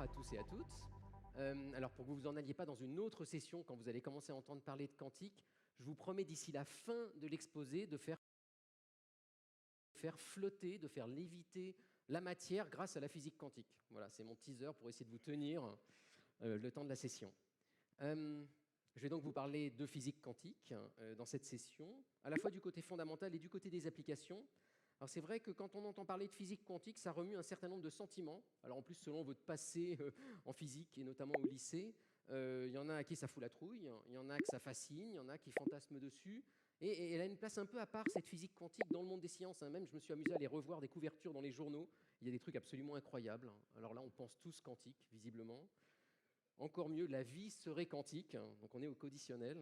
à tous et à toutes. Alors pour que vous n'en alliez pas dans une autre session quand vous allez commencer à entendre parler de quantique, je vous promets d'ici la fin de l'exposé de faire flotter, de faire léviter la matière grâce à la physique quantique. Voilà, c'est mon teaser pour essayer de vous tenir le temps de la session. Je vais donc vous parler de physique quantique dans cette session, à la fois du côté fondamental et du côté des applications. Alors c'est vrai que quand on entend parler de physique quantique, ça remue un certain nombre de sentiments. Alors en plus, selon votre passé en physique, et notamment au lycée, il y en a à qui ça fout la trouille, il y en a que ça fascine, il y en a qui fantasment dessus. Et elle a une place un peu à part, cette physique quantique, dans le monde des sciences. Même, je me suis amusé à aller revoir des couvertures dans les journaux. Il y a des trucs absolument incroyables. Alors là, on pense tous quantique, visiblement. Encore mieux, la vie serait quantique. Donc on est au conditionnel.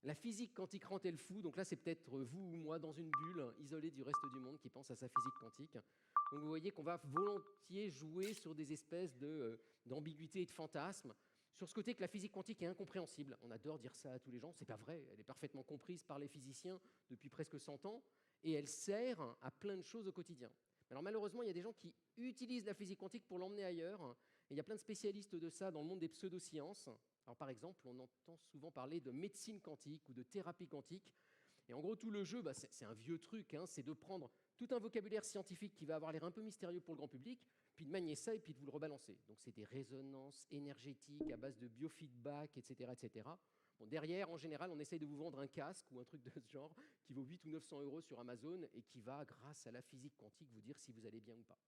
La physique quantique rend-elle fou? Donc là, c'est peut-être vous ou moi dans une bulle, isolée du reste du monde, qui pense à sa physique quantique. Donc vous voyez qu'on va volontiers jouer sur des espèces d'ambiguïté et de fantasmes, sur ce côté que la physique quantique est incompréhensible. On adore dire ça à tous les gens, c'est pas vrai, elle est parfaitement comprise par les physiciens depuis presque 100 ans, et elle sert à plein de choses au quotidien. Alors malheureusement, il y a des gens qui utilisent la physique quantique pour l'emmener ailleurs, et il y a plein de spécialistes de ça dans le monde des pseudosciences. Alors par exemple, on entend souvent parler de médecine quantique ou de thérapie quantique. Et en gros, tout le jeu, c'est un vieux truc, c'est de prendre tout un vocabulaire scientifique qui va avoir l'air un peu mystérieux pour le grand public, puis de manier ça et puis de vous le rebalancer. Donc c'est des résonances énergétiques à base de biofeedback, etc. etc. Bon, derrière, en général, on essaye de vous vendre un casque ou un truc de ce genre qui vaut 8 ou 900 € sur Amazon et qui va, grâce à la physique quantique, vous dire si vous allez bien ou pas.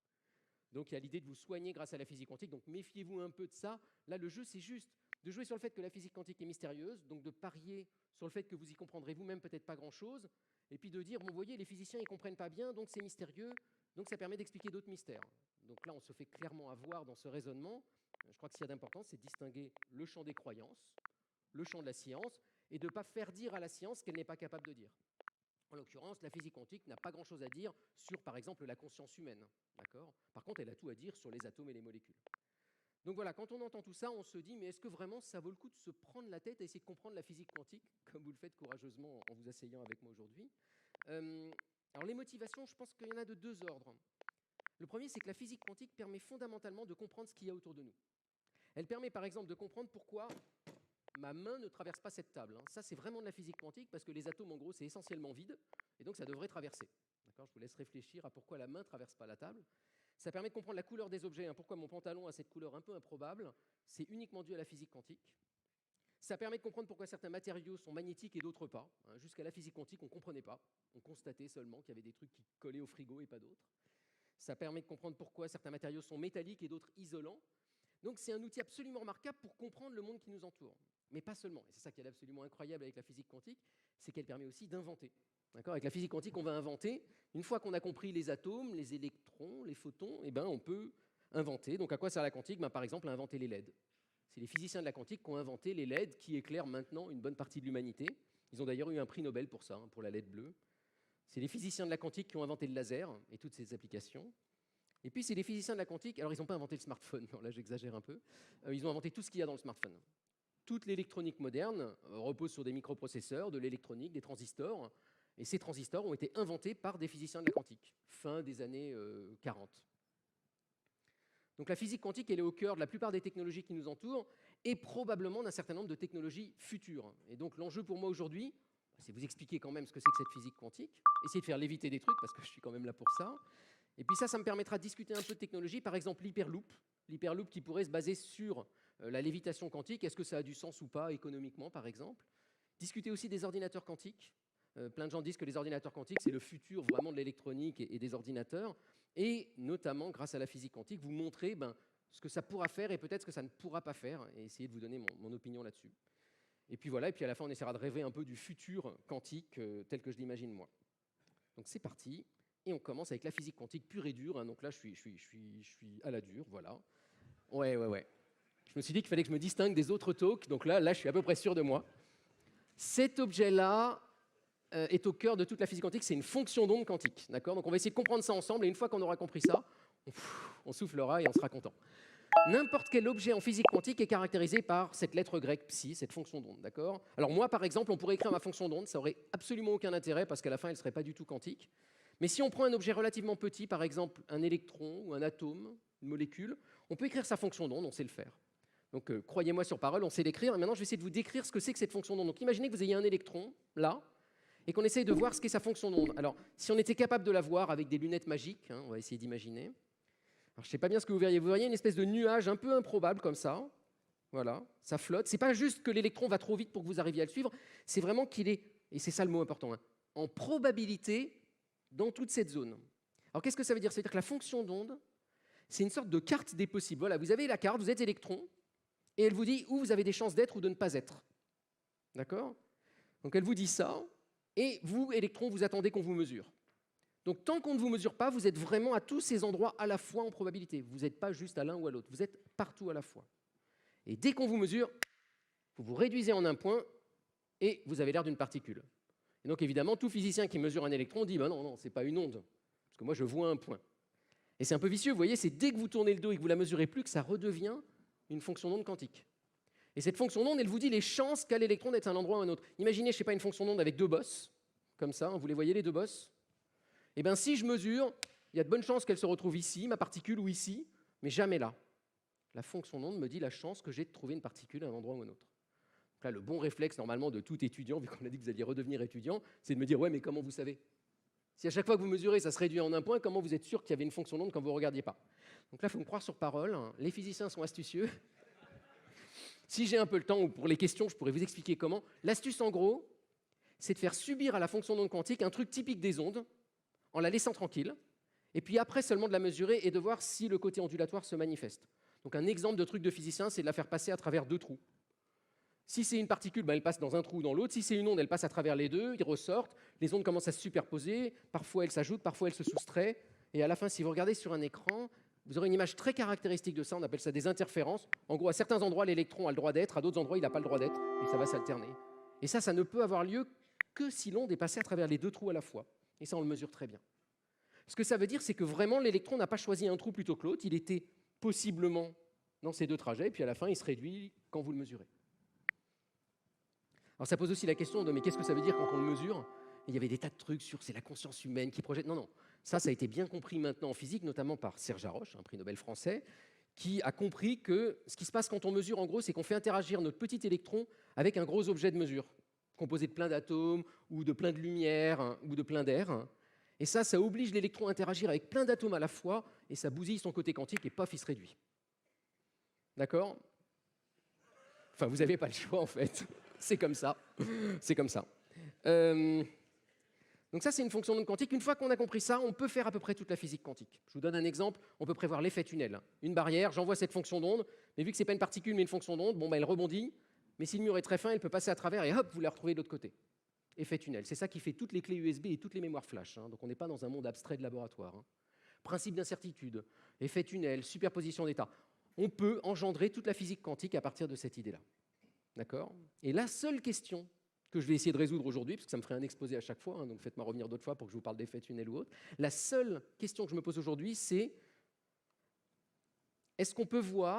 Donc il y a l'idée de vous soigner grâce à la physique quantique, donc méfiez-vous un peu de ça. Là, le jeu, c'est juste de jouer sur le fait que la physique quantique est mystérieuse, donc de parier sur le fait que vous y comprendrez vous-même peut-être pas grand-chose, et puis de dire, bon, vous voyez, les physiciens, ils comprennent pas bien, donc c'est mystérieux, donc ça permet d'expliquer d'autres mystères. Donc là, on se fait clairement avoir dans ce raisonnement. Je crois que ce qu'il y a d'important, c'est de distinguer le champ des croyances, le champ de la science, et de ne pas faire dire à la science qu'elle n'est pas capable de dire. En l'occurrence, la physique quantique n'a pas grand-chose à dire sur, par exemple, la conscience humaine. Par contre, elle a tout à dire sur les atomes et les molécules. Donc voilà, quand on entend tout ça, on se dit, mais est-ce que vraiment ça vaut le coup de se prendre la tête à essayer de comprendre la physique quantique, comme vous le faites courageusement en vous asseyant avec moi aujourd'hui? Alors les motivations, je pense qu'il y en a de deux ordres. Le premier, c'est que la physique quantique permet fondamentalement de comprendre ce qu'il y a autour de nous. Elle permet par exemple de comprendre pourquoi ma main ne traverse pas cette table. Ça, c'est vraiment de la physique quantique, parce que les atomes, en gros, c'est essentiellement vide, et donc ça devrait traverser. Je vous laisse réfléchir à pourquoi la main ne traverse pas la table. Ça permet de comprendre la couleur des objets, pourquoi mon pantalon a cette couleur un peu improbable. C'est uniquement dû à la physique quantique. Ça permet de comprendre pourquoi certains matériaux sont magnétiques et d'autres pas. Jusqu'à la physique quantique, on ne comprenait pas. On constatait seulement qu'il y avait des trucs qui collaient au frigo et pas d'autres. Ça permet de comprendre pourquoi certains matériaux sont métalliques et d'autres isolants. Donc c'est un outil absolument remarquable pour comprendre le monde qui nous entoure. Mais pas seulement. Et c'est ça qui est absolument incroyable avec la physique quantique, c'est qu'elle permet aussi d'inventer. Avec la physique quantique, on va inventer. Une fois qu'on a compris les atomes, les électrons, les photons, on peut inventer. Donc à quoi sert la quantique? Par exemple, à inventer les LED. C'est les physiciens de la quantique qui ont inventé les LED qui éclairent maintenant une bonne partie de l'humanité. Ils ont d'ailleurs eu un prix Nobel pour ça, pour la LED bleue. C'est les physiciens de la quantique qui ont inventé le laser et toutes ses applications. Et puis c'est les physiciens de la quantique, alors ils n'ont pas inventé le smartphone, non, là j'exagère un peu, ils ont inventé tout ce qu'il y a dans le smartphone. Toute l'électronique moderne repose sur des microprocesseurs, de l'électronique, des transistors, et ces transistors ont été inventés par des physiciens de la quantique, fin des années 40. Donc la physique quantique, elle est au cœur de la plupart des technologies qui nous entourent, et probablement d'un certain nombre de technologies futures. Et donc l'enjeu pour moi aujourd'hui, c'est vous expliquer quand même ce que c'est que cette physique quantique, essayer de faire léviter des trucs, parce que je suis quand même là pour ça. Et puis ça me permettra de discuter un peu de technologie, par exemple l'hyperloop qui pourrait se baser sur la lévitation quantique. Est-ce que ça a du sens ou pas économiquement, par exemple? Discuter aussi des ordinateurs quantiques. Plein de gens disent que les ordinateurs quantiques, c'est le futur vraiment de l'électronique et des ordinateurs. Et notamment, grâce à la physique quantique, vous montrer ce que ça pourra faire et peut-être ce que ça ne pourra pas faire, et essayer de vous donner mon opinion là-dessus. Et puis voilà, et puis à la fin, on essaiera de rêver un peu du futur quantique tel que je l'imagine moi. Donc c'est parti. Et on commence avec la physique quantique pure et dure. Donc là, je suis à la dure, voilà. Ouais. Je me suis dit qu'il fallait que je me distingue des autres talks. Donc là, je suis à peu près sûr de moi. Cet objet-là est au cœur de toute la physique quantique. C'est une fonction d'onde quantique. Donc on va essayer de comprendre ça ensemble. Et une fois qu'on aura compris ça, on soufflera et on sera content. N'importe quel objet en physique quantique est caractérisé par cette lettre grecque psi, cette fonction d'onde. Alors moi, par exemple, on pourrait écrire ma fonction d'onde. Ça n'aurait absolument aucun intérêt parce qu'à la fin, elle ne serait pas du tout quantique. Mais si on prend un objet relativement petit, par exemple un électron ou un atome, une molécule, on peut écrire sa fonction d'onde, on sait le faire. Donc croyez-moi sur parole, on sait l'écrire. Et maintenant, je vais essayer de vous décrire ce que c'est que cette fonction d'onde. Donc imaginez que vous ayez un électron, là, et qu'on essaye de voir ce qu'est sa fonction d'onde. Alors, si on était capable de la voir avec des lunettes magiques, hein, on va essayer d'imaginer. Alors, je ne sais pas bien ce que vous verriez. Vous verriez une espèce de nuage un peu improbable comme ça. Voilà, ça flotte. Ce n'est pas juste que l'électron va trop vite pour que vous arriviez à le suivre, c'est vraiment qu'il est, et c'est ça le mot important, hein, en probabilité dans toute cette zone. Alors, qu'est-ce que ça veut dire? Ça veut dire que la fonction d'onde, c'est une sorte de carte des possibles. Voilà, vous avez la carte, vous êtes électron, et elle vous dit où vous avez des chances d'être ou de ne pas être. D'accord? Donc, elle vous dit ça. Et vous, électrons, vous attendez qu'on vous mesure. Donc, tant qu'on ne vous mesure pas, vous êtes vraiment à tous ces endroits à la fois en probabilité. Vous n'êtes pas juste à l'un ou à l'autre, vous êtes partout à la fois. Et dès qu'on vous mesure, vous vous réduisez en un point et vous avez l'air d'une particule. Et donc, évidemment, tout physicien qui mesure un électron dit « non, non, ce n'est pas une onde, parce que moi, je vois un point ». Et c'est un peu vicieux, vous voyez, c'est dès que vous tournez le dos et que vous la mesurez plus que ça redevient une fonction d'onde quantique. Et cette fonction d'onde, elle vous dit les chances qu'a l'électron d'être à un endroit ou à un autre. Imaginez, je ne sais pas, une fonction d'onde avec deux bosses, comme ça, vous les voyez les deux bosses? Eh bien, si je mesure, il y a de bonnes chances qu'elle se retrouve ici, ma particule, ou ici, mais jamais là. La fonction d'onde me dit la chance que j'ai de trouver une particule à un endroit ou à un autre. Donc là, le bon réflexe, normalement, de tout étudiant, vu qu'on a dit que vous alliez redevenir étudiant, c'est de me dire, ouais, mais comment vous savez? Si à chaque fois que vous mesurez, ça se réduit en un point, comment vous êtes sûr qu'il y avait une fonction d'onde quand vous ne regardiez pas? Donc là, il faut me croire sur parole, hein. Les physiciens sont astucieux. Si j'ai un peu le temps, ou pour les questions, je pourrais vous expliquer comment. L'astuce, en gros, c'est de faire subir à la fonction d'onde quantique un truc typique des ondes, en la laissant tranquille, et puis après seulement de la mesurer et de voir si le côté ondulatoire se manifeste. Donc un exemple de truc de physicien, c'est de la faire passer à travers deux trous. Si c'est une particule, elle passe dans un trou ou dans l'autre. Si c'est une onde, elle passe à travers les deux, ils ressortent, les ondes commencent à se superposer, parfois elles s'ajoutent, parfois elles se soustraient, et à la fin, si vous regardez sur un écran, vous aurez une image très caractéristique de ça, on appelle ça des interférences. En gros, à certains endroits, l'électron a le droit d'être, à d'autres endroits, il n'a pas le droit d'être, et ça va s'alterner. Et ça ne peut avoir lieu que si l'onde est passée à travers les deux trous à la fois. Et ça, on le mesure très bien. Ce que ça veut dire, c'est que vraiment, l'électron n'a pas choisi un trou plutôt que l'autre, il était possiblement dans ces deux trajets, et puis à la fin, il se réduit quand vous le mesurez. Alors ça pose aussi la question de mais qu'est-ce que ça veut dire quand on le mesure? Et il y avait des tas de trucs sur c'est la conscience humaine qui projette. Non, non, ça a été bien compris maintenant en physique, notamment par Serge Haroche, un prix Nobel français, qui a compris que ce qui se passe quand on mesure, en gros, c'est qu'on fait interagir notre petit électron avec un gros objet de mesure, composé de plein d'atomes, ou de plein de lumière, hein, ou de plein d'air. Et ça oblige l'électron à interagir avec plein d'atomes à la fois, et ça bousille son côté quantique, et paf, il se réduit. D'accord? Enfin, vous n'avez pas le choix, en fait. C'est comme ça. C'est comme ça. Donc ça, c'est une fonction d'onde quantique. Une fois qu'on a compris ça, on peut faire à peu près toute la physique quantique. Je vous donne un exemple. On peut prévoir l'effet tunnel. Une barrière, j'envoie cette fonction d'onde, mais vu que ce n'est pas une particule, mais une fonction d'onde, elle rebondit, mais si le mur est très fin, elle peut passer à travers et hop, vous la retrouvez de l'autre côté. Effet tunnel. C'est ça qui fait toutes les clés USB et toutes les mémoires flash. Hein. Donc on n'est pas dans un monde abstrait de laboratoire. Hein. Principe d'incertitude, effet tunnel, superposition d'états. On peut engendrer toute la physique quantique à partir de cette idée-là. D'accord? Et la seule question que je vais essayer de résoudre aujourd'hui, parce que ça me ferait un exposé à chaque fois, hein, donc faites-moi revenir d'autres fois pour que je vous parle d'effet tunnel ou autre, la seule question que je me pose aujourd'hui, c'est est-ce qu'on peut voir